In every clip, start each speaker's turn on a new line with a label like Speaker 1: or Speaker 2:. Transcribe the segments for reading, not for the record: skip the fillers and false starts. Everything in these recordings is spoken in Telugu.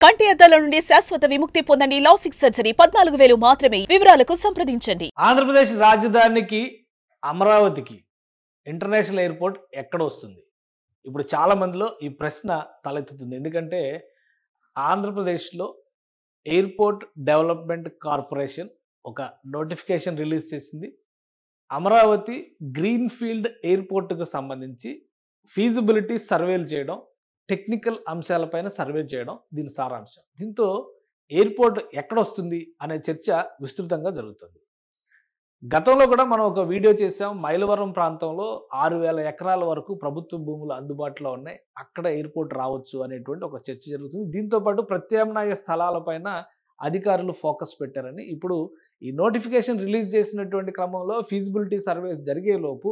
Speaker 1: కంటి అద్దాల నుండి శాశ్వత విముక్తి పొందండి. లాసిక్ సర్జరీ 14,000 మాత్రమే. వివరాలకు సంప్రదించండి.
Speaker 2: ఆంధ్రప్రదేశ్ రాజధానికి అమరావతికి ఇంటర్నేషనల్ ఎయిర్పోర్ట్ ఎక్కడ వస్తుంది? ఇప్పుడు చాలా మందిలో ఈ ప్రశ్న తలెత్తుతుంది. ఎందుకంటే ఆంధ్రప్రదేశ్లో ఎయిర్పోర్ట్ డెవలప్మెంట్ కార్పొరేషన్ ఒక నోటిఫికేషన్ రిలీజ్ చేసింది. అమరావతి గ్రీన్ఫీల్డ్ ఎయిర్పోర్ట్కు సంబంధించి ఫీజిబిలిటీ సర్వేలు చేయడం, టెక్నికల్ అంశాలపైన సర్వే చేయడం దీని సారాంశం. దీంతో ఎయిర్పోర్ట్ ఎక్కడొస్తుంది అనే చర్చ విస్తృతంగా జరుగుతుంది. గతంలో కూడా మనం ఒక వీడియో చేసాం. మైలవరం ప్రాంతంలో 6,000 ఎకరాల వరకు ప్రభుత్వ భూములు అందుబాటులో ఉన్నాయి, అక్కడ ఎయిర్పోర్ట్ రావచ్చు అనేటువంటి ఒక చర్చ జరుగుతుంది. దీంతో పాటు ప్రత్యామ్నాయ స్థలాలపైన అధికారులు ఫోకస్ పెట్టారని, ఇప్పుడు ఈ నోటిఫికేషన్ రిలీజ్ చేసినటువంటి క్రమంలో ఫీజిబిలిటీ సర్వేస్ జరిగేలోపు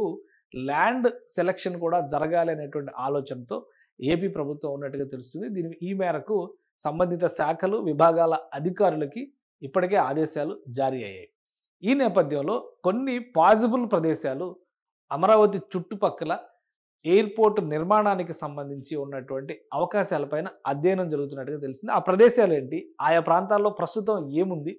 Speaker 2: ల్యాండ్ సెలక్షన్ కూడా జరగాలి అనేటువంటి ఆలోచనతో ఏపీ ప్రభుత్వం ఉన్నట్టుగా తెలుస్తుంది. ఈ మేరకు సంబంధిత శాఖలు, విభాగాల అధికారులకి ఇప్పటికే ఆదేశాలు జారీ అయ్యాయి. ఈ నేపథ్యంలో కొన్ని పాజిబుల్ ప్రదేశాలు అమరావతి చుట్టుపక్కల ఎయిర్పోర్ట్ నిర్మాణానికి సంబంధించి ఉన్నటువంటి అవకాశాలపైన అధ్యయనం జరుగుతున్నట్టుగా తెలిసింది. ఆ ప్రదేశాలు ఏంటి, ఆయా ప్రాంతాల్లో ప్రస్తుతం ఏముంది,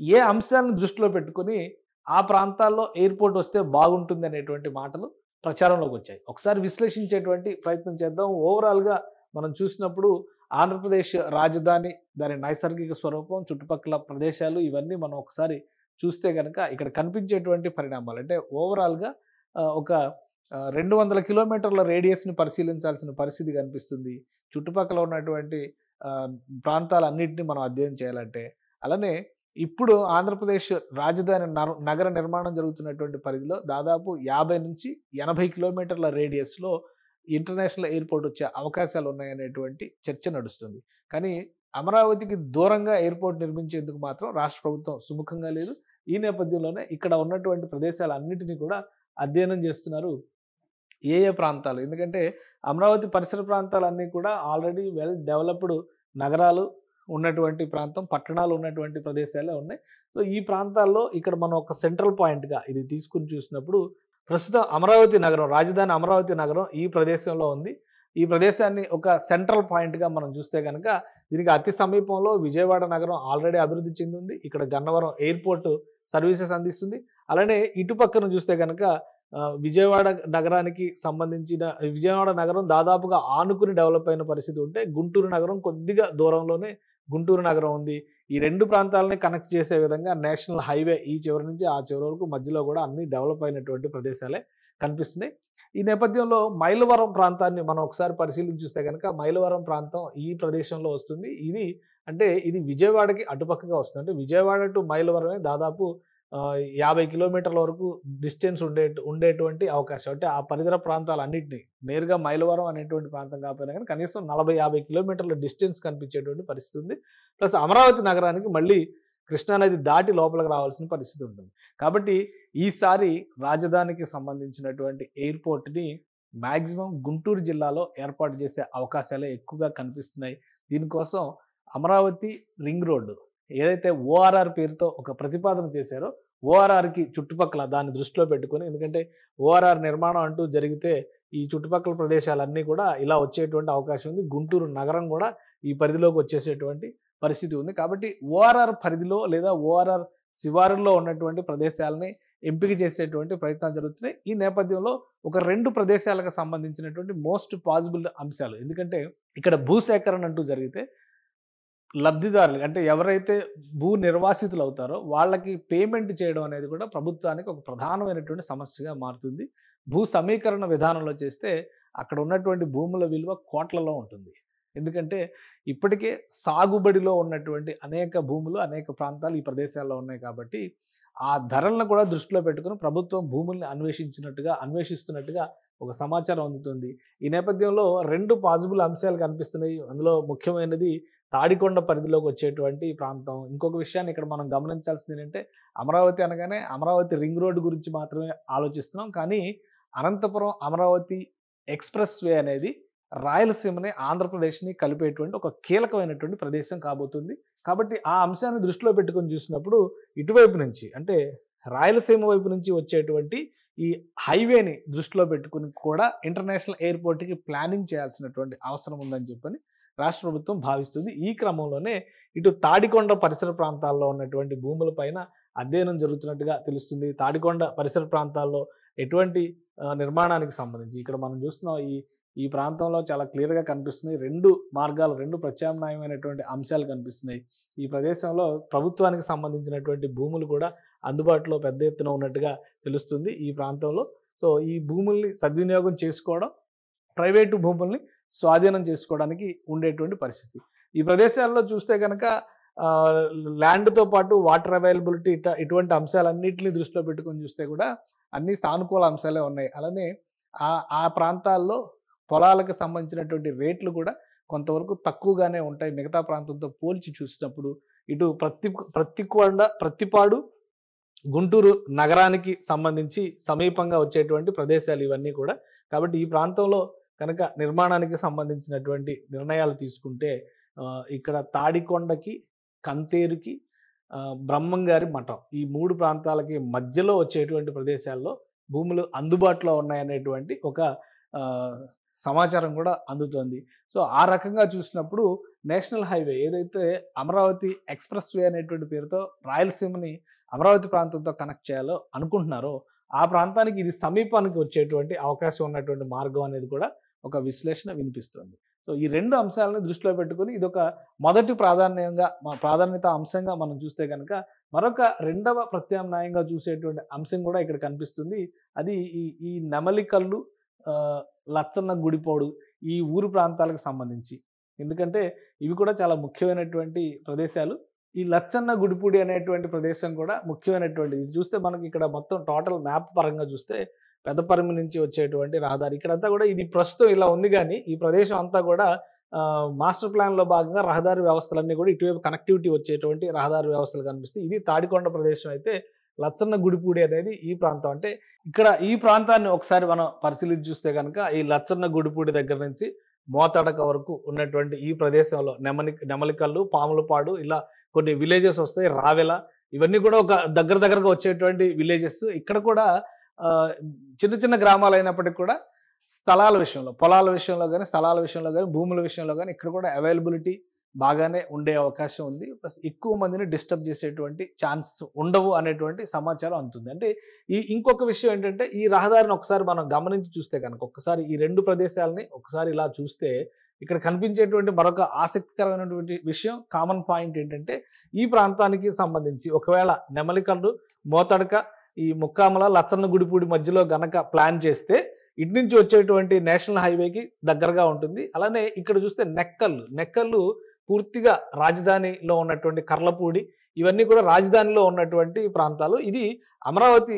Speaker 2: ఏ అంశాలను దృష్టిలో పెట్టుకుని ఆ ప్రాంతాల్లో ఎయిర్పోర్ట్ వస్తే బాగుంటుంది అనేటువంటి మాటలు ప్రచారంలోకి వచ్చాయి. ఒకసారి విశ్లేషించేటువంటి ప్రయత్నం చేద్దాం. ఓవరాల్గా మనం చూసినప్పుడు ఆంధ్రప్రదేశ్ రాజధాని, దాని నైసర్గిక స్వరూపం, చుట్టుపక్కల ప్రదేశాలు ఇవన్నీ మనం ఒకసారి చూస్తే కనుక ఇక్కడ కనిపించేటువంటి పరిణామాలు అంటే ఓవరాల్గా ఒక 200 కిలోమీటర్ల రేడియస్ని పరిశీలించాల్సిన పరిస్థితి కనిపిస్తుంది. చుట్టుపక్కల ఉన్నటువంటి ప్రాంతాలన్నింటినీ మనం అధ్యయనం చేయాలంటే. అలానే ఇప్పుడు ఆంధ్రప్రదేశ్ రాజధాని నగర నిర్మాణం జరుగుతున్నటువంటి పరిధిలో దాదాపు 50 నుంచి 80 కిలోమీటర్ల రేడియస్లో ఇంటర్నేషనల్ ఎయిర్పోర్ట్ వచ్చే అవకాశాలు ఉన్నాయనేటువంటి చర్చ నడుస్తుంది. కానీ అమరావతికి దూరంగా ఎయిర్పోర్ట్ నిర్మించేందుకు మాత్రం రాష్ట్ర ప్రభుత్వం సుముఖంగా లేదు. ఈ నేపథ్యంలోనే ఇక్కడ ఉన్నటువంటి ప్రదేశాలన్నింటినీ కూడా అధ్యయనం చేస్తున్నారు. ఏ ప్రాంతాలు, ఎందుకంటే అమరావతి పరిసర ప్రాంతాలన్నీ కూడా ఆల్రెడీ వెల్ డెవలప్డ్ నగరాలు ఉన్నటువంటి ప్రాంతం, పట్టణాలు ఉన్నటువంటి ప్రదేశాలే ఉన్నాయి. సో ఈ ప్రాంతాల్లో ఇక్కడ మనం ఒక సెంట్రల్ పాయింట్గా ఇది తీసుకుని చూసినప్పుడు ప్రస్తుతం అమరావతి నగరం, రాజధాని అమరావతి నగరం ఈ ప్రదేశంలో ఉంది. ఈ ప్రదేశాన్ని ఒక సెంట్రల్ పాయింట్గా మనం చూస్తే కనుక దీనికి అతి సమీపంలో విజయవాడ నగరం ఆల్రెడీ అభివృద్ధి చెందింది. ఇక్కడ గన్నవరం ఎయిర్పోర్ట్ సర్వీసెస్ అందిస్తుంది. అలానే ఇటుపక్కన చూస్తే కనుక విజయవాడ నగరానికి సంబంధించిన విజయవాడ నగరం దాదాపుగా ఆనుకుని డెవలప్ అయిన పరిస్థితి ఉంటే, గుంటూరు నగరం కొద్దిగా దూరంలోనే గుంటూరు నగరం ఉంది. ఈ రెండు ప్రాంతాలని కనెక్ట్ చేసే విధంగా నేషనల్ హైవే ఈ చివరి నుంచి ఆ చివరి వరకు మధ్యలో కూడా అన్ని డెవలప్ అయినటువంటి ప్రదేశాలే కనిపిస్తున్నాయి. ఈ నేపథ్యంలో మైలవరం ప్రాంతాన్ని మనం ఒకసారి పరిశీలించి చూస్తే కనుక మైలవరం ప్రాంతం ఈ ప్రదేశంలో వస్తుంది. ఇది విజయవాడకి అటుపక్కగా వస్తుంది. అంటే విజయవాడ టు మైలవరమే దాదాపు 50 కిలోమీటర్ల వరకు డిస్టెన్స్ ఉండేటువంటి అవకాశం. అంటే ఆ పరిసర ప్రాంతాలన్నింటినీ నేరుగా మైలవరం అనేటువంటి ప్రాంతం కాకపోయినా కానీ కనీసం 40-50 కిలోమీటర్ల డిస్టెన్స్ కనిపించేటువంటి పరిస్థితి ఉంది. ప్లస్ అమరావతి నగరానికి మళ్ళీ కృష్ణానది దాటి లోపలికి రావాల్సిన పరిస్థితి ఉంటుంది. కాబట్టి ఈసారి రాజధానికి సంబంధించినటువంటి ఎయిర్పోర్ట్ని మ్యాక్సిమం గుంటూరు జిల్లాలో ఏర్పాటు చేసే అవకాశాలే ఎక్కువగా కనిపిస్తున్నాయి. దీనికోసం అమరావతి రింగ్ రోడ్డు ఏదైతే ఓఆర్ఆర్ పేరుతో ఒక ప్రతిపాదన చేశారో, ఓఆర్ఆర్కి చుట్టుపక్కల దాన్ని దృష్టిలో పెట్టుకొని, ఎందుకంటే ఓఆర్ఆర్ నిర్మాణం అంటూ జరిగితే ఈ చుట్టుపక్కల ప్రదేశాలన్నీ కూడా ఇలా వచ్చేటువంటి అవకాశం ఉంది. గుంటూరు నగరం కూడా ఈ పరిధిలోకి వచ్చేసేటువంటి పరిస్థితి ఉంది. కాబట్టి ఓఆర్ఆర్ పరిధిలో లేదా ఓఆర్ఆర్ శివారుల్లో ఉన్నటువంటి ప్రదేశాలని ఎంపిక చేసేటువంటి ప్రయత్నాలు జరుగుతున్నాయి. ఈ నేపథ్యంలో ఒక 2 ప్రదేశాలకు సంబంధించినటువంటి మోస్ట్ పాసిబుల్ అంశాలు, ఎందుకంటే ఇక్కడ భూసేకరణ అంటూ జరిగితే లబ్ధిదారులు అంటే ఎవరైతే భూ నిర్వాసితులు అవుతారో వాళ్ళకి పేమెంట్ చేయడం అనేది కూడా ప్రభుత్వానికి ఒక ప్రధానమైనటువంటి సమస్యగా మారుతుంది. భూ సమీకరణ విధానంలో చేస్తే అక్కడ ఉన్నటువంటి భూముల విలువ కోట్లలో ఉంటుంది. ఎందుకంటే ఇప్పటికే సాగుబడిలో ఉన్నటువంటి అనేక భూములు, అనేక ప్రాంతాలు ఈ ప్రదేశాల్లో ఉన్నాయి. కాబట్టి ఆ ధరలను కూడా దృష్టిలో పెట్టుకుని ప్రభుత్వం భూముల్ని అన్వేషిస్తున్నట్టుగా ఒక సమాచారం అందుతుంది. ఈ నేపథ్యంలో 2 పాజిబుల్ అంశాలు కనిపిస్తున్నాయి. అందులో ముఖ్యమైనది తాడికొండ పరిధిలోకి వచ్చేటువంటి ప్రాంతం. ఇంకొక విషయాన్ని ఇక్కడ మనం గమనించాల్సింది ఏంటంటే, అమరావతి అనగానే అమరావతి రింగ్ రోడ్డు గురించి మాత్రమే ఆలోచిస్తున్నాం. కానీ అనంతపురం అమరావతి ఎక్స్ప్రెస్ వే అనేది రాయలసీమని, ఆంధ్రప్రదేశ్ని కలిపేటువంటి ఒక కీలకమైనటువంటి ప్రదేశం కాబోతుంది. కాబట్టి ఆ అంశాన్ని దృష్టిలో పెట్టుకొని చూసినప్పుడు ఇటువైపు నుంచి అంటే రాయలసీమ వైపు నుంచి వచ్చేటువంటి ఈ హైవేని దృష్టిలో పెట్టుకుని కూడా ఇంటర్నేషనల్ ఎయిర్పోర్ట్కి ప్లానింగ్ చేయాల్సినటువంటి అవసరం ఉందని చెప్పని రాష్ట్ర ప్రభుత్వం భావిస్తుంది. ఈ క్రమంలోనే ఇటు తాడికొండ పరిసర ప్రాంతాల్లో ఉన్నటువంటి భూములపైన అధ్యయనం జరుగుతున్నట్టుగా తెలుస్తుంది. తాడికొండ పరిసర ప్రాంతాల్లో ఎటువంటి నిర్మాణానికి సంబంధించి ఇక్కడ మనం చూస్తున్నాం ఈ ప్రాంతంలో చాలా క్లియర్‌గా కనిపిస్తున్నాయి. 2 మార్గాలు, 2 ప్రత్యామ్నాయమైనటువంటి అంశాలు కనిపిస్తున్నాయి. ఈ ప్రదేశంలో ప్రభుత్వానికి సంబంధించినటువంటి భూములు కూడా అందుబాటులో పెద్ద ఎత్తున ఉన్నట్టుగా తెలుస్తుంది ఈ ప్రాంతంలో. సో, ఈ భూముల్ని సద్వినియోగం చేసుకోవడం, ప్రైవేటు భూముల్ని స్వాధీనం చేసుకోవడానికి ఉండేటువంటి పరిస్థితి. ఈ ప్రదేశాల్లో చూస్తే గనక ల్యాండ్‌తో పాటు వాటర్ అవైలబిలిటీ ఇటువంటి అంశాలన్నిటిని దృష్టిలో పెట్టుకొని చూస్తే కూడా అన్ని సానుకూల అంశాలే ఉన్నాయి. అలానే ఆ ప్రాంతాల్లో పొలాలకు సంబంధించినటువంటి రేట్లు కూడా కొంతవరకు తక్కువగానే ఉంటాయి మిగతా ప్రాంతంతో పోల్చి చూసినప్పుడు. ఇటు ప్రత్తిపాడు, గుంటూరు నగరానికి సంబంధించి సమీపంగా వచ్చేటువంటి ప్రదేశాలు ఇవన్నీ కూడా. కాబట్టి ఈ ప్రాంతంలో కనుక నిర్మాణానికి సంబంధించినటువంటి నిర్ణయాలు తీసుకుంటే ఇక్కడ తాడికొండకి, కంతేరుకి, బ్రహ్మంగారి మఠం ఈ 3 ప్రాంతాలకి మధ్యలో వచ్చేటువంటి ప్రదేశాల్లో భూములు అందుబాటులో ఉన్నాయనేటువంటి ఒక సమాచారం కూడా అందుతోంది. సో, ఆ రకంగా చూసినప్పుడు నేషనల్ హైవే ఏదైతే అమరావతి ఎక్స్‌ప్రెస్ వే అనేటువంటి పేరుతో రాయలసీమని అమరావతి ప్రాంతంతో కనెక్ట్ చేయాలో అనుకుంటున్నారో, ఆ ప్రాంతానికి ఇది సమీపానికి వచ్చేటువంటి అవకాశం ఉన్నటువంటి మార్గం అనేది కూడా ఒక విశ్లేషణ వినిపిస్తుంది. సో, ఈ 2 అంశాలను దృష్టిలో పెట్టుకొని ఇదొక మొదటి ప్రాధాన్యత అంశంగా మనం చూస్తే గనక మరొక రెండవ ప్రత్యామ్నాయంగా చూసేటువంటి అంశం కూడా ఇక్కడ కనిపిస్తుంది. అది ఈ నెమలికల్లు, లచ్చన్న గుడిపోడు ఈ ఊరు ప్రాంతాలకు సంబంధించి. ఎందుకంటే ఇవి కూడా చాలా ముఖ్యమైనటువంటి ప్రదేశాలు. ఈ లచ్చన్న గుడిపూడి అనేటువంటి ప్రదేశం కూడా ముఖ్యమైనటువంటిది. ఇది చూస్తే మనకి ఇక్కడ మొత్తం టోటల్ మ్యాప్ పరంగా చూస్తే పెద్దపరిమి నుంచి వచ్చేటువంటి రహదారి ఇక్కడంతా కూడా ఇది ప్రస్తుతం ఇలా ఉంది గానీ, ఈ ప్రదేశం అంతా కూడా మాస్టర్ ప్లాన్‌లో భాగంగా రహదారి వ్యవస్థలన్నీ కూడా ఇటువైపు కనెక్టివిటీ వచ్చేటువంటి రహదారి వ్యవస్థలు కనిపిస్తాయి. ఇది తాడికొండ ప్రదేశం అయితే లచ్చన్న గుడిపూడి అనేది ఈ ప్రాంతం. అంటే ఇక్కడ ఈ ప్రాంతాన్ని ఒకసారి మనం పరిశీలించి చూస్తే గనక ఈ లచ్చన్న గుడిపూడి దగ్గర నుంచి మోతడక వరకు ఉన్నటువంటి ఈ ప్రదేశంలో నెమలికల్లు, పాములపాడు ఇలా కొన్ని విలేజెస్ వస్తాయి. రావెల ఇవన్నీ కూడా ఒక దగ్గరగా వచ్చేటువంటి విలేజెస్. ఇక్కడ కూడా చిన్న చిన్న గ్రామాలు అయినప్పటికీ కూడా స్థలాల విషయంలో, పొలాల విషయంలో గానీ, స్థలాల విషయంలో గానీ, భూముల విషయంలో గానీ ఇక్కడ కూడా అవైలబిలిటీ బాగానే ఉండే అవకాశం ఉంది. ప్లస్ ఎక్కువ మందిని డిస్టర్బ్ చేసేటువంటి ఛాన్సెస్ ఉండవు అనేటువంటి సమాచారం అందుతుంది. అంటే ఇంకొక విషయం ఏంటంటే ఈ రహదారిని ఒకసారి మనం గమనించి చూస్తే కనుక ఒక్కసారి ఈ 2 ప్రదేశాలని ఒకసారి ఇలా చూస్తే ఇక్కడ కనిపించేటువంటి మరొక ఆసక్తికరమైనటువంటి విషయం, కామన్ పాయింట్ ఏంటంటే ఈ ప్రాంతానికి సంబంధించి ఒకవేళ నెమలికల్లు, మోతడక, ఈ ముక్కామల, లచ్చన్న గుడిపూడి మధ్యలో గనక ప్లాన్ చేస్తే ఇటు నుంచి వచ్చేటువంటి నేషనల్ హైవేకి దగ్గరగా ఉంటుంది. అలానే ఇక్కడ చూస్తే నెక్కల్లు పూర్తిగా రాజధానిలో ఉన్నటువంటి కర్లపూడి ఇవన్నీ కూడా రాజధానిలో ఉన్నటువంటి ప్రాంతాలు. ఇది అమరావతి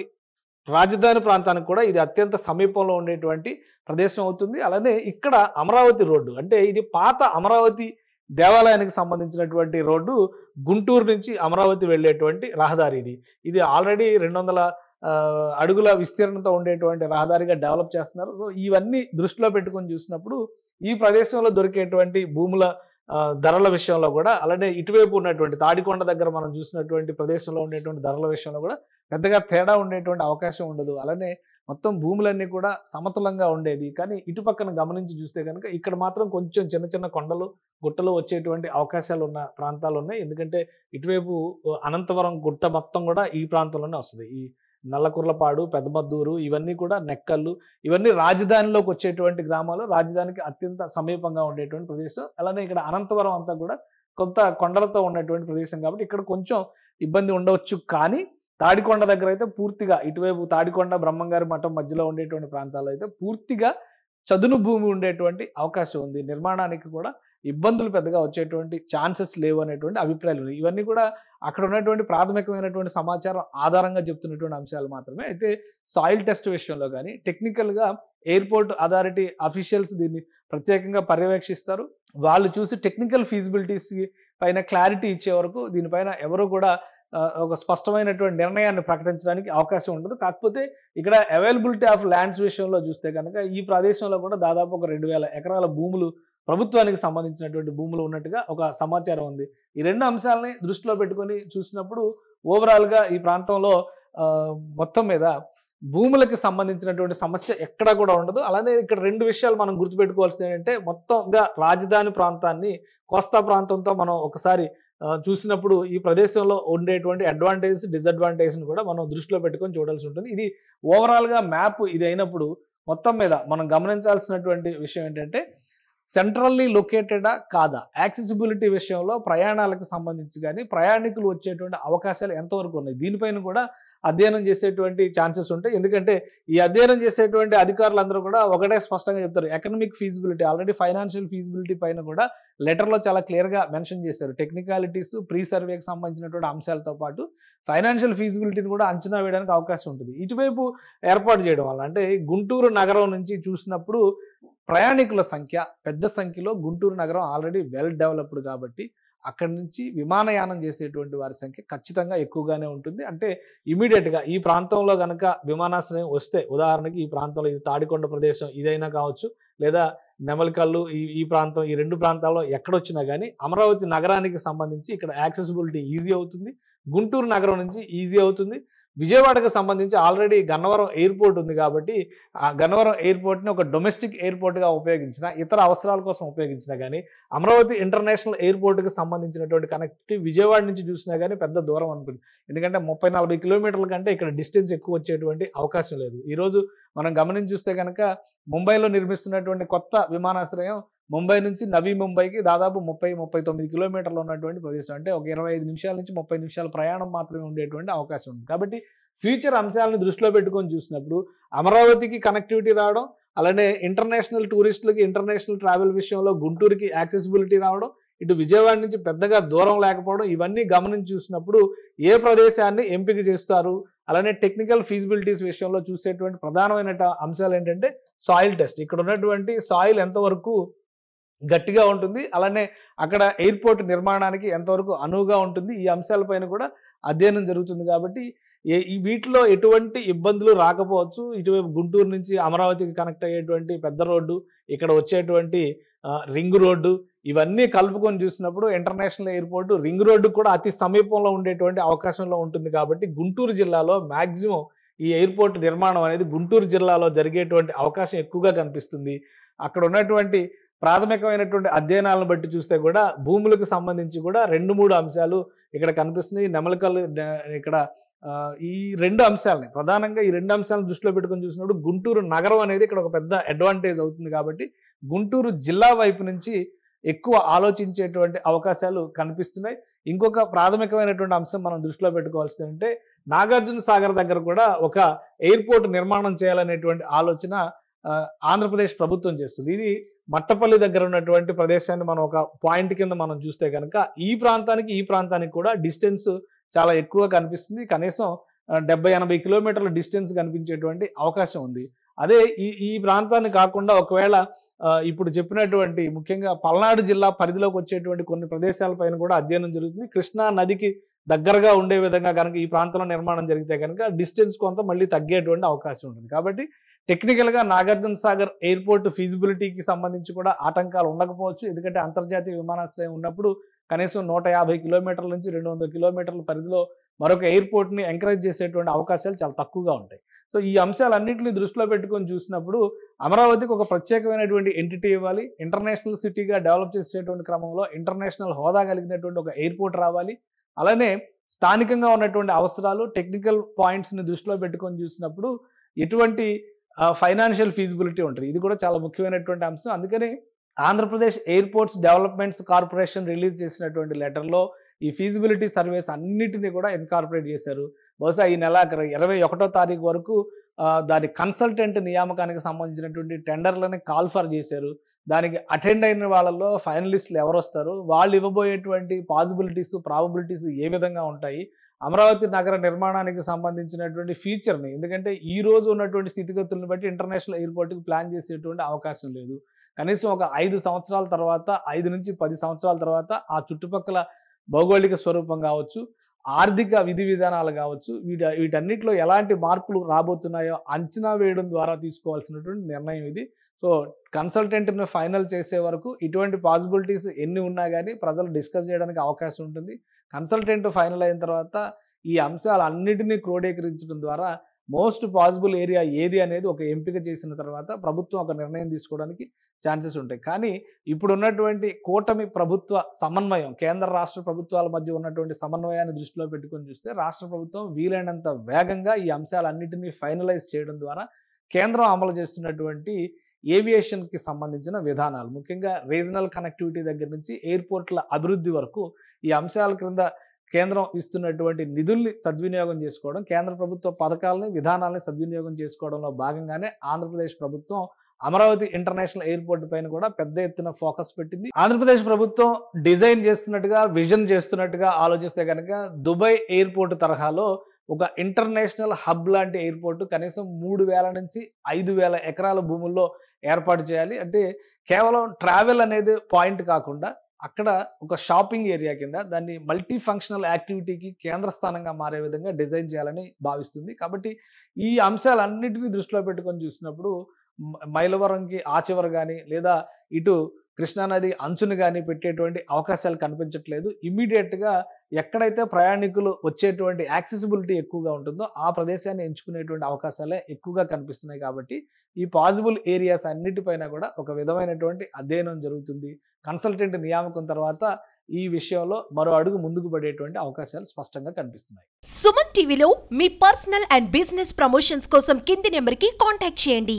Speaker 2: రాజధాని ప్రాంతానికి కూడా ఇది అత్యంత సమీపంలో ఉండేటువంటి ప్రదేశం అవుతుంది. అలానే ఇక్కడ అమరావతి రోడ్డు అంటే ఇది పాత అమరావతి దేవాలయానికి సంబంధించినటువంటి రోడ్డు, గుంటూరు నుంచి అమరావతి వెళ్ళేటువంటి రహదారి ఇది. ఇది ఆల్రెడీ 200 అడుగుల విస్తీర్ణంతో ఉండేటువంటి రహదారిగా డెవలప్ చేస్తున్నారు. సో, ఇవన్నీ దృష్టిలో పెట్టుకొని చూసినప్పుడు ఈ ప్రదేశంలో దొరికేటువంటి భూముల ధరల విషయంలో కూడా, అలానే ఇటువైపు ఉన్నటువంటి తాడికొండ దగ్గర మనం చూసినటువంటి ప్రదేశంలో ఉండేటువంటి ధరల విషయంలో కూడా పెద్దగా తేడా ఉండేటువంటి అవకాశం ఉండదు. అలానే మొత్తం భూములన్నీ కూడా సమతులంగా ఉండేది. కానీ ఇటు పక్కన గమనించి చూస్తే కనుక ఇక్కడ మాత్రం కొంచెం చిన్న చిన్న కొండలు, గుట్టలు వచ్చేటువంటి అవకాశాలు ఉన్న ప్రాంతాలు ఉన్నాయి. ఎందుకంటే ఇటువైపు అనంతవరం గుట్ట మొత్తం కూడా ఈ ప్రాంతంలోనే వస్తుంది. ఈ నల్లకుర్లపాడు, పెద్దమద్దూరు ఇవన్నీ కూడా నెక్కల్లు ఇవన్నీ రాజధానిలోకి వచ్చేటువంటి గ్రామాలు, రాజధానికి అత్యంత సమీపంగా ఉండేటువంటి ప్రదేశం. అలానే ఇక్కడ అనంతవరం అంతా కూడా కొంత కొండలతో ఉన్నటువంటి ప్రదేశం కాబట్టి ఇక్కడ కొంచెం ఇబ్బంది ఉండవచ్చు. కానీ తాడికొండ దగ్గర అయితే పూర్తిగా ఇటువైపు తాడికొండ, బ్రహ్మంగారి మఠం మధ్యలో ఉండేటువంటి ప్రాంతాల్లో అయితే పూర్తిగా చదును భూమి ఉండేటువంటి అవకాశం ఉంది. నిర్మాణానికి కూడా ఇబ్బందులు పెద్దగా వచ్చేటువంటి ఛాన్సెస్ లేవు అనేటువంటి అభిప్రాయాలు ఉన్నాయి. ఇవన్నీ కూడా అక్కడ ఉన్నటువంటి ప్రాథమికమైనటువంటి సమాచారం ఆధారంగా చెప్తున్నటువంటి అంశాలు మాత్రమే. అయితే సాయిల్ టెస్ట్ విషయంలో కానీ టెక్నికల్గా ఎయిర్పోర్ట్ అథారిటీ అఫీషియల్స్ దీన్ని ప్రత్యేకంగా పర్యవేక్షిస్తారు. వాళ్ళు చూసి టెక్నికల్ ఫీజిబిలిటీస్ పైన క్లారిటీ ఇచ్చే వరకు దీనిపైన ఎవరు కూడా ఒక స్పష్టమైనటువంటి నిర్ణయాన్ని ప్రకటించడానికి అవకాశం ఉండదు. కాకపోతే ఇక్కడ అవైలబిలిటీ ఆఫ్ ల్యాండ్స్ విషయంలో చూస్తే కనుక ఈ ప్రదేశంలో కూడా దాదాపు ఒక 2000 ఎకరాల భూములు, ప్రభుత్వానికి సంబంధించినటువంటి భూములు ఉన్నట్టుగా ఒక సమాచారం ఉంది. ఈ 2 అంశాలని దృష్టిలో పెట్టుకొని చూసినప్పుడు ఓవరాల్గా ఈ ప్రాంతంలో మొత్తం మీద భూములకు సంబంధించినటువంటి సమస్య ఎక్కడా కూడా ఉండదు. అలానే ఇక్కడ 2 విషయాలు మనం గుర్తుపెట్టుకోవాల్సింది ఏంటంటే, మొత్తంగా రాజధాని ప్రాంతాన్ని కోస్తా ప్రాంతంతో మనం ఒకసారి చూసినప్పుడు ఈ ప్రదేశంలో ఉండేటువంటి అడ్వాంటేజ్, డిసడ్వాంటేజ్‌ని కూడా మనం దృష్టిలో పెట్టుకొని చూడాల్సి ఉంటుంది. ఇది ఓవరాల్‌గా మ్యాప్ ఇది అయినప్పుడు మొత్తం మీద మనం గమనించాల్సినటువంటి విషయం ఏంటంటే, సెంట్రల్లీ లొకేటెడా కాదా? యాక్సెసిబిలిటీ విషయంలో ప్రయాణాలకు సంబంధించి గాని, ప్రయాణికులు వచ్చేటువంటి అవకాశాలు ఎంతవరకు ఉన్నాయి? దీనిపైన కూడా అధ్యయనం చేసేటువంటి ఛాన్సెస్ ఉంటాయి. ఎందుకంటే ఈ అధ్యయనం చేసేటువంటి అధికారులందరూ కూడా ఒకటే స్పష్టంగా చెప్తారు. Economic feasibility already financial feasibility పైన కూడా లెటర్‌లో చాలా క్లియర్‌గా మెన్షన్ చేశారు. టెక్నికాలిటీస్, ప్రీ సర్వేకి సంబంధించినటువంటి అంశాలతో పాటు ఫైనాన్షియల్ ఫీజిబిలిటీని కూడా అంచనా వేయడానికి అవకాశం ఉంటుంది. ఇటువైపు ఏర్పాటు చేయడం వల్ల అంటే గుంటూరు నగరం నుంచి చూసినప్పుడు ప్రయాణికుల సంఖ్య పెద్ద సంఖ్యలో గుంటూరు నగరం ఆల్రెడీ వెల్ డెవలప్డ్ కాబట్టి అక్కడి నుంచి విమానయానం చేసేటువంటి వారి సంఖ్య ఖచ్చితంగా ఎక్కువగానే ఉంటుంది. అంటే ఇమీడియట్‌గా ఈ ప్రాంతంలో గనక విమానాశ్రయం వస్తే ఉదాహరణకి ఈ ప్రాంతంలో ఇది తాడికొండ ప్రదేశం ఇదైనా కావచ్చు, లేదా నెమలికల్లు ఈ ప్రాంతం ఈ 2 ప్రాంతాల్లో ఎక్కడొచ్చినా గానీ అమరావతి నగరానికి సంబంధించి ఇక్కడ యాక్సెసిబిలిటీ ఈజీ అవుతుంది. గుంటూరు నగరం నుంచి ఈజీ అవుతుంది. విజయవాడకు సంబంధించి ఆల్రెడీ గన్నవరం ఎయిర్‌పోర్ట్ ఉంది కాబట్టి ఆ గన్నవరం ఎయిర్‌పోర్ట్‌ని ఒక డొమెస్టిక్ ఎయిర్‌పోర్ట్‌గా ఉపయోగించినా, ఇతర అవసరాల కోసం ఉపయోగించినా గానీ అమరావతి ఇంటర్నేషనల్ ఎయిర్‌పోర్ట్‌కి సంబంధించినటువంటి కనెక్టివిటీ విజయవాడ నుంచి చూసినా గానీ పెద్ద దూరం అనుకుంది. ఎందుకంటే 30, 40 కిలోమీటర్ల కంటే ఇక్కడ డిస్టెన్స్ ఎక్కువ వచ్చేటువంటి అవకాశం లేదు. ఈరోజు మనం గమనించి చూస్తే గనక ముంబైలో నిర్మిస్తున్నటువంటి కొత్త విమానాశ్రయం ముంబై నుంచి నవీ ముంబైకి దాదాపు 30, 39 కిలోమీటర్లు ఉన్నటువంటి ప్రదేశం. అంటే ఒక 25 నిమిషాల నుంచి 30 నిమిషాల ప్రయాణం మాత్రమే ఉండేటువంటి అవకాశం ఉంది. కాబట్టి ఫ్యూచర్ అంశాలను దృష్టిలో పెట్టుకొని చూసినప్పుడు అమరావతికి కనెక్టివిటీ రావడం, అలానే ఇంటర్నేషనల్ టూరిస్టులకి ఇంటర్నేషనల్ ట్రావెల్ విషయంలో గుంటూరుకి యాక్సెసిబిలిటీ రావడం, ఇటు విజయవాడ నుంచి పెద్దగా దూరం లేకపోవడం ఇవన్నీ గమనించి చూసినప్పుడు ఏ ప్రదేశాన్ని ఎంపిక చేస్తారు, అలానే టెక్నికల్ ఫీజిబిలిటీస్ విషయంలో చూసేటువంటి ప్రధానమైన అంశాలు ఏంటంటే సాయిల్ టెస్ట్. ఇక్కడ ఉన్నటువంటి సాయిల్ ఎంతవరకు గట్టిగా ఉంటుంది, అలానే అక్కడ ఎయిర్‌పోర్ట్ నిర్మాణానికి ఎంతవరకు అనువుగా ఉంటుంది, ఈ అంశాలపైన కూడా అధ్యయనం జరుగుతుంది. కాబట్టి ఈ వీటిలో ఎటువంటి ఇబ్బందులు రాకపోవచ్చు. ఇటువైపు గుంటూరు నుంచి అమరావతికి కనెక్ట్ అయ్యేటువంటి పెద్ద రోడ్డు, ఇక్కడ వచ్చేటువంటి రింగ్ రోడ్డు ఇవన్నీ కలుపుకొని చూసినప్పుడు ఇంటర్నేషనల్ ఎయిర్‌పోర్ట్ రింగ్ రోడ్డు కూడా అతి సమీపంలో ఉండేటువంటి అవకాశంలో ఉంటుంది. కాబట్టి గుంటూరు జిల్లాలో మాక్సిమం ఈ ఎయిర్‌పోర్ట్ నిర్మాణం అనేది గుంటూరు జిల్లాలో జరిగేటువంటి అవకాశం ఎక్కువగా కనిపిస్తుంది. అక్కడ ఉన్నటువంటి ప్రాథమికమైనటువంటి అధ్యయనాలను బట్టి చూస్తే కూడా భూములకు సంబంధించి కూడా 2, 3 అంశాలు ఇక్కడ కనిపిస్తున్నాయి. నెమలికల్లు ఇక్కడ ఈ 2 అంశాలని ప్రధానంగా ఈ 2 అంశాలను దృష్టిలో పెట్టుకొని చూసినప్పుడు గుంటూరు నగరం అనేది ఇక్కడ ఒక పెద్ద అడ్వాంటేజ్ అవుతుంది. కాబట్టి గుంటూరు జిల్లా వైపు నుంచి ఎక్కువ ఆలోచించేటువంటి అవకాశాలు కనిపిస్తున్నాయి. ఇంకొక ప్రాథమికమైనటువంటి అంశం మనం దృష్టిలో పెట్టుకోవాల్సింది అంటే నాగార్జున సాగర్ దగ్గర కూడా ఒక ఎయిర్‌పోర్ట్ నిర్మాణం చేయాలనేటువంటి ఆలోచన ఆంధ్రప్రదేశ్ ప్రభుత్వం చేస్తుంది. ఇది మట్టపల్లి దగ్గర ఉన్నటువంటి ప్రదేశాన్ని మనం ఒక పాయింట్ కింద మనం చూస్తే కనుక ఈ ప్రాంతానికి కూడా డిస్టెన్స్ చాలా ఎక్కువ కనిపిస్తుంది. కనీసం 70-80 కిలోమీటర్ల డిస్టెన్స్ కనిపించేటువంటి అవకాశం ఉంది. అదే ఈ ప్రాంతాన్ని కాకుండా ఒకవేళ ఇప్పుడు చెప్పినటువంటి ముఖ్యంగా పల్నాడు జిల్లా పరిధిలోకి వచ్చేటువంటి కొన్ని ప్రదేశాలపైన కూడా అధ్యయనం జరుగుతుంది. కృష్ణా నదికి దగ్గరగా ఉండే విధంగా కనుక ఈ ప్రాంతంలో నిర్మాణం జరిగితే కనుక డిస్టెన్స్ కొంత మళ్ళీ తగ్గేటువంటి అవకాశం ఉంటుంది. కాబట్టి టెక్నికల్‌గా నాగార్జున సాగర్ ఎయిర్‌పోర్ట్ ఫీజిబిలిటీకి సంబంధించి కూడా ఆటంకాలు ఉండకపోవచ్చు. ఎందుకంటే అంతర్జాతీయ విమానాశ్రయం ఉన్నప్పుడు కనీసం 150 కిలోమీటర్ల నుంచి 200 కిలోమీటర్ల పరిధిలో మరొక ఎయిర్‌పోర్ట్‌ని ఎంకరేజ్ చేసేటువంటి అవకాశాలు చాలా తక్కువగా ఉంటాయి. సో ఈ అంశాలన్నింటినీ దృష్టిలో పెట్టుకొని చూసినప్పుడు అమరావతికి ఒక ప్రత్యేకమైనటువంటి ఎంటిటీ ఇవ్వాలి. ఇంటర్నేషనల్ సిటీగా డెవలప్ చేసేటువంటి క్రమంలో ఇంటర్నేషనల్ హోదా కలిగినటువంటి ఒక ఎయిర్‌పోర్ట్ రావాలి. అలానే స్థానికంగా ఉన్నటువంటి అవసరాలు, టెక్నికల్ పాయింట్స్‌ని దృష్టిలో పెట్టుకొని చూసినప్పుడు ఎటువంటి ఫైనాన్షియల్ ఫీజిబిలిటీ ఉంటుంది. ఇది కూడా చాలా ముఖ్యమైనటువంటి అంశం. అందుకని Andhra Pradesh airports developments corporation release చేసినటువంటి లెటర్‌లో ఈ ఫీజిబిలిటీ సర్వేస్ అన్నిటిని కూడా ఇన్కార్పొరేట్ చేశారు. బహుశా ఈ నెల 21వ తారీఖు వరకు దాని కన్సల్టెంట్ నియామకానికి సంబంధించినటువంటి టెండర్లని కాల్ ఫర్ చేశారు. దానికి అటెండ్ అయిన వాళ్ళలో ఫైనలిస్టులు ఎవరొస్తారు, వాళ్ళు ఇవ్వబోయేటువంటి పాసిబిలిటీస్, ప్రాబబిలిటీస్ ఏ విధంగా ఉంటాయి, అమరావతి నగర నిర్మాణానికి సంబంధించినటువంటి ఫ్యూచర్‌ని ఎందుకంటే ఈ రోజు ఉన్నటువంటి స్థితిగతులను బట్టి ఇంటర్నేషనల్ ఎయిర్‌పోర్ట్‌కి ప్లాన్ చేసేటువంటి అవకాశం లేదు. కనీసం ఒక 5 సంవత్సరాల తర్వాత 5 నుంచి 10 సంవత్సరాల తర్వాత ఆ చుట్టుపక్కల భౌగోళిక స్వరూపం కావచ్చు, ఆర్థిక విధి విధానాలు కావచ్చు, వీటన్నిటిలో ఎలాంటి మార్పులు రాబోతున్నాయో అంచనా వేయడం ద్వారా తీసుకోవాల్సినటువంటి నిర్ణయం ఇది. సో కన్సల్టెంట్‌ని ఫైనల్ చేసే వరకు ఇటువంటి పాసిబిలిటీస్ ఎన్ని ఉన్నా కానీ ప్రజలు డిస్కస్ చేయడానికి అవకాశం ఉంటుంది. కన్సల్టెంట్ ఫైనల్ అయిన తర్వాత ఈ అంశాలన్నిటినీ క్రోడీకరించడం ద్వారా మోస్ట్ పాసిబుల్ ఏరియా ఏది అనేది ఒక ఎంపిక చేసిన తర్వాత ప్రభుత్వం ఒక నిర్ణయం తీసుకోవడానికి ఛాన్సెస్ ఉంటాయి. కానీ ఇప్పుడు ఉన్నటువంటి కూటమి ప్రభుత్వ సమన్వయం, కేంద్ర రాష్ట్ర ప్రభుత్వాల మధ్య ఉన్నటువంటి సమన్వయాన్ని దృష్టిలో పెట్టుకొని చూస్తే రాష్ట్ర ప్రభుత్వం వీలైనంత వేగంగా ఈ అంశాలన్నిటినీ ఫైనలైజ్ చేయడం ద్వారా కేంద్రం అమలు చేస్తున్నటువంటి ఏవియేషన్కి సంబంధించిన విధానాలు, ముఖ్యంగా రీజనల్ కనెక్టివిటీ దగ్గర నుంచి ఎయిర్పోర్ట్ల అభివృద్ధి వరకు ఈ అంశాల క్రింద కేంద్రం ఇస్తున్నటువంటి నిధుల్ని సద్వినియోగం చేసుకోవడం, కేంద్ర ప్రభుత్వ పథకాలని విధానాలని సద్వినియోగం చేసుకోవడంలో భాగంగానే ఆంధ్రప్రదేశ్ ప్రభుత్వం అమరావతి ఇంటర్నేషనల్ ఎయిర్పోర్ట్ పైన కూడా పెద్ద ఎత్తున ఫోకస్ పెట్టింది. ఆంధ్రప్రదేశ్ ప్రభుత్వం డిజైన్ చేస్తున్నట్టుగా, విజన్ చేస్తున్నట్టుగా ఆలోచిస్తే కనుక దుబాయ్ ఎయిర్పోర్ట్ తరహాలో ఒక ఇంటర్నేషనల్ హబ్ లాంటి ఎయిర్పోర్ట్ కనీసం 3,000 నుంచి 5,000 ఎకరాల భూముల్లో ఏర్పాటు చేయాలి. అంటే కేవలం ట్రావెల్ అనేది పాయింట్ కాకుండా అక్కడ ఒక షాపింగ్ ఏరియా కింద దాన్ని మల్టీ ఫంక్షనల్ యాక్టివిటీకి కేంద్ర స్థానంగా మారే విధంగా డిజైన్ చేయాలని భావిస్తుంది. కాబట్టి ఈ అంశాలన్నింటినీ దృష్టిలో పెట్టుకొని చూసినప్పుడు మైలవరంకి ఆ చివర కానీ లేదా ఇటు కృష్ణానది అంచును కానీ పెట్టేటువంటి అవకాశాలు కనిపించట్లేదు. ఇమ్మీడియట్గా ఎక్కడైతే ప్రయాణికులు వచ్చేటువంటి యాక్సెసిబిలిటీ ఎక్కువగా ఉంటుందో ఆ ప్రదేశాన్ని ఎంచుకునేటువంటి అవకాశాలే ఎక్కువగా కనిపిస్తున్నాయి. కాబట్టి ఈ పాసిబుల్ ఏరియాస్ అన్నిటిపైన కూడా ఒక విధమైనటువంటి అధ్యయనం జరుగుతుంది. కన్సల్టెంట్ నియామకం తర్వాత ఈ విషయంలో మరో అడుగు ముందుకు పడేటువంటి అవకాశాలు స్పష్టంగా కనిపిస్తున్నాయి.
Speaker 3: సుమన్ టీవీలో మీ పర్సనల్ అండ్ బిజినెస్ ప్రమోషన్స్ కోసం కింది నెంబర్కి కాంటాక్ట్ చేయండి.